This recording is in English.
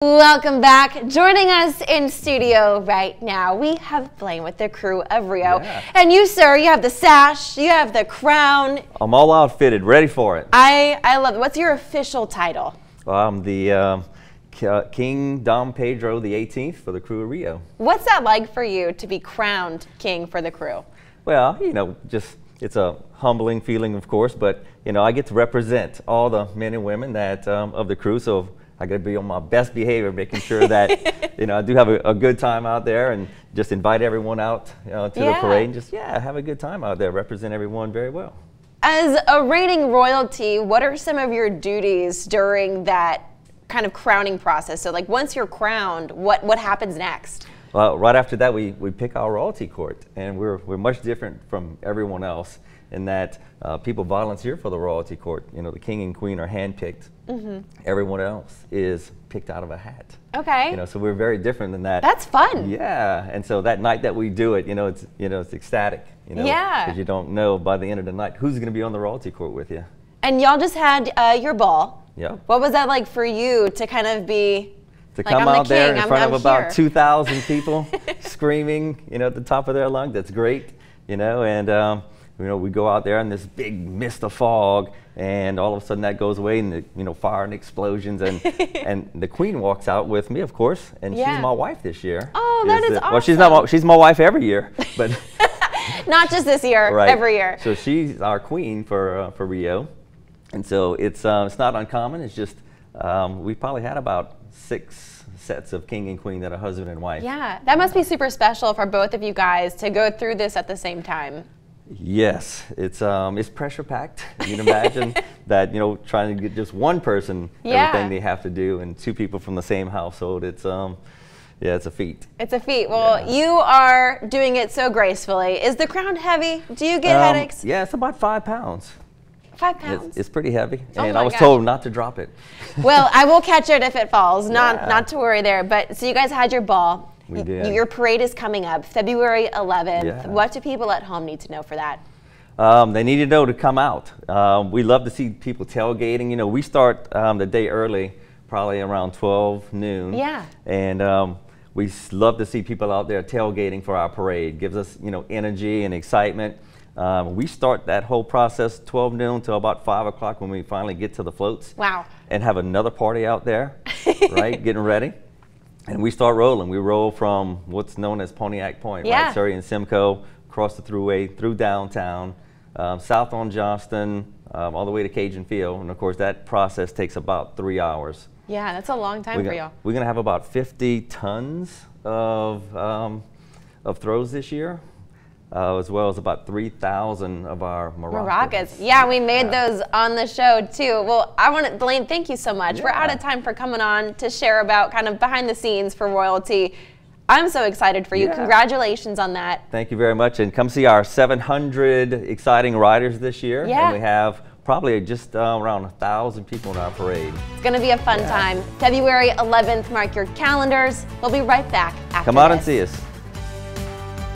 Welcome back. Joining us in studio right now, we have Blaine with the crew of Rio. Yeah. And you, sir, you have the sash, you have the crown. I'm all outfitted, ready for it. I love it. What's your official title? I'm the King Dom Pedro the 18th for the crew of Rio. What's that like for you to be crowned king for the crew? Well, you know, just it's a humbling feeling, of course, but you know, I get to represent all the men and women that of the crew, so I got to be on my best behavior, making sure that you know I do have a good time out there, and just invite everyone out to the parade, and just have a good time out there, represent everyone very well. As a reigning royalty, what are some of your duties during that kind of crowning process? So, like, once you're crowned, what happens next? Well, right after that, we pick our royalty court, and we're much different from everyone else in that people volunteer for the royalty court. You know, the king and queen are handpicked. Everyone else is picked out of a hat. Okay. You know, so we're very different than that. That's fun. Yeah, and so that night that we do it, it's ecstatic. You know, because you don't know by the end of the night who's going to be on the royalty court with you. And y'all just had your ball. Yep. What was that like for you to kind of be? To come out there in front of about 2,000 people screaming, you know, at the top of their lungs. That's great, you know, and you know, we go out there in this big mist of fog, and all of a sudden that goes away, and you know, fire and explosions, and and the queen walks out with me, of course, and she's my wife this year. Oh, that is awesome. Well, she's my wife every year, but not just this year, right. Every year. So she's our queen for Rio, and so it's not uncommon. It's just we probably had about 6 sets of king and queen that are husband and wife. Yeah, that must be super special for both of you guys to go through this at the same time. Yes, it's pressure packed. You can imagine that, you know, trying to get just one person everything they have to do, and 2 people from the same household. It's it's a feat. It's a feat. Well, you are doing it so gracefully. Is the crown heavy? Do you get headaches? Yeah, it's about 5 pounds. 5 pounds. It's pretty heavy, Oh and I was told not to drop it. Well, I will catch it if it falls. Not to worry there. But so you guys had your ball. We did. Your parade is coming up February 11th. Yeah. What do people at home need to know for that? They need to know to come out. We love to see people tailgating. You know, we start the day early, probably around 12 noon. Yeah. And we love to see people out there tailgating for our parade. Gives us, you know, energy and excitement. We start that whole process 12 noon till about 5 o'clock when we finally get to the floats. Wow. And have another party out there, right, getting ready. And we start rolling. We roll from what's known as Pontiac Point, right? Surrey and Simcoe, across the thruway, through downtown, south on Johnston, all the way to Cajun Field. And of course, that process takes about 3 hours. Yeah, that's a long time for y'all. We're going to have about 50 tons of throws this year. As well as about 3,000 of our maracas. Yeah, we made those on the show too. Well, Blaine, thank you so much. We're out of time for coming on to share about kind of behind the scenes for royalty. I'm so excited for you. Congratulations on that. Thank you very much, and come see our 700 exciting riders this year. And we have probably just around 1,000 people in our parade. It's going to be a fun time. February 11th, mark your calendars. We'll be right back after Come out and see us.